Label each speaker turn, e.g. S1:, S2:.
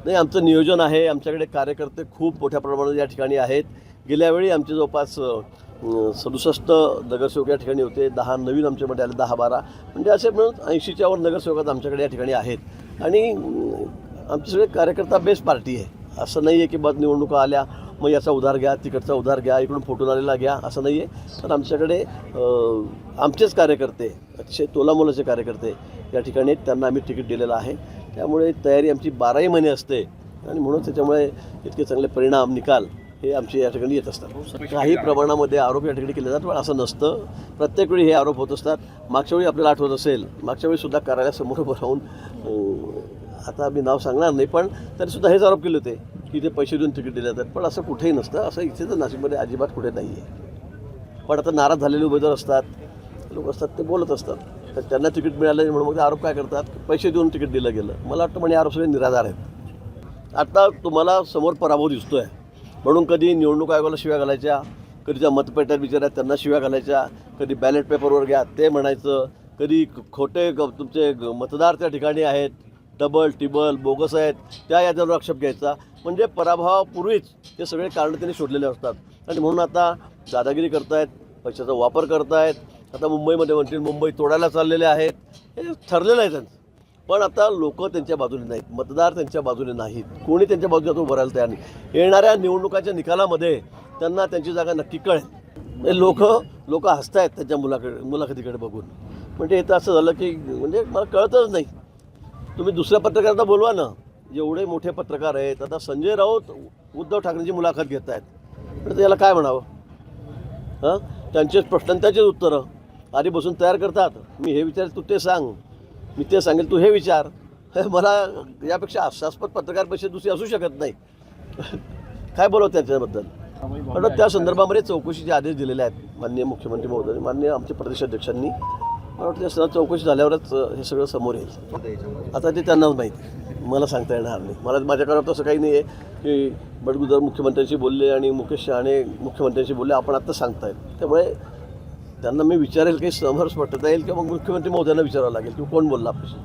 S1: नाही, आमचं नियोजन आहे. आमच्याकडे कार्यकर्ते खूप मोठ्या प्रमाणात या ठिकाणी आहेत. गेल्यावेळी आमचे जवळपास 67 नगरसेवक या ठिकाणी होते. 10 नवीन आमच्यामध्ये आले, 10-12 म्हणजे असे मिळून 80च्या वर नगरसेवक आमच्याकडे या ठिकाणी आहेत. आणि आमचे सगळे कार्यकर्ता बेस्ट पार्टी आहे. असं नाही आहे की बस निवडणुका आल्या मग याचा उधार घ्या, तिकडचा उधार घ्या, इकडून फोटून आलेला घ्या, असं नाही आहे. तर आमच्याकडे आमचेच कार्यकर्ते, अतिशय तोलामोलाचे कार्यकर्ते या ठिकाणी त्यांना आम्ही तिकीट दिलेलं आहे. त्यामुळे तयारी आमची 12ही महिने असते आणि म्हणून त्याच्यामुळे इतके चांगले परिणाम, निकाल हे आमचे या ठिकाणी येत असतात. काही प्रमाणामध्ये आरोप या ठिकाणी केले जातात, पण असं नसतं. प्रत्येक वेळी हे आरोप होत असतात. मागच्या वेळी आपल्याला आठवत असेल, मागच्या वेळीसुद्धा कार्यालयासमोर उभं राहून आता मी नाव सांगणार नाही, पण तरीसुद्धा हेच आरोप केले होते की ते पैसे देऊन तिकीट दिले जातात. पण असं कुठेही नसतं. असं इथे तर नाशिकमध्ये अजिबात कुठे नाही आहे. पण आता नाराज झालेले उमेदवार असतात, लोक असतात, ते बोलत असतात. तर त्यांना तिकीट मिळालं म्हणून मग ते आरोप काय करतात, पैसे देऊन तिकीट दिलं गेलं. मला वाटतं म्हणजे आरोप सगळे निराधार आहेत. आता तुम्हाला समोर पराभव दिसतो आहे म्हणून कधी निवडणूक आयोगाला शिव्या घालायच्या, कधी त्या मतपेट्यात विचारात त्यांना शिव्या घालायच्या, कधी बॅलेट पेपरवर घ्या ते म्हणायचं, कधी खोटे तुमचे मतदार त्या ठिकाणी आहेत, डबल टिबल बोगस आहेत, त्या याच्यावर आक्षेप घ्यायचा. म्हणजे पराभवापूर्वीच ते सगळे कारणं त्यांनी शोधलेले असतात. आणि म्हणून आता दादागिरी करतायत, पैशाचा वापर करतायत. आता मुंबईमध्ये म्हणतील मुंबई तोडायला चाललेले आहेत, हे ठरलेलं आहे त्यांचं. पण आता लोक त्यांच्या बाजूने नाहीत, मतदार त्यांच्या बाजूने नाहीत, कोणी त्यांच्या बाजूने आता उभं राहायला तयार नाही. येणाऱ्या निवडणुकाच्या निकालामध्ये त्यांना त्यांची जागा नक्की कळेल. लोक हसतायत त्यांच्या मुलाखतीकडे बघून. म्हणजे इथं असं झालं की म्हणजे मला कळतच नाही. तुम्ही दुसऱ्या पत्रकारांना बोलवा ना, एवढे मोठे पत्रकार आहेत. आता संजय राऊत उद्धव ठाकरेंची मुलाखत घेत आहेत, म्हणजे त्याला काय म्हणावं? हां, त्यांचेच प्रश्न, त्याचेच उत्तरं आधी बसून तयार करतात. मी हे विचार, तू ते सांग, मी ते सांगेल, तू हे विचार. मला यापेक्षा हास्यास्पद पत्रकार पैसे दुसरे असू शकत नाही. काय बोलावं त्याच्याबद्दल? पण त्या संदर्भामध्ये चौकशीचे आदेश दिलेले आहेत माननीय मुख्यमंत्री महोदय, माननीय आमच्या प्रदेशाध्यक्षांनी. मला वाटतं त्या चौकशी झाल्यावरच हे सगळं समोर येईल. आता ते त्यांनाच माहिती, मला सांगता येणार नाही. माझ्याकडे तसं काही नाही आहे की बडगुजर मुख्यमंत्र्यांशी बोलले आणि मुकेश शहाणे मुख्यमंत्र्यांशी बोलले, आपण आत्ता सांगतायत. त्यामुळे त्यांना मी विचारेल, काही समोर स्पष्टता येईल किंवा मग मुख्यमंत्री महोदयांना विचारावं लागेल की कोण बोलला आपल्याशी.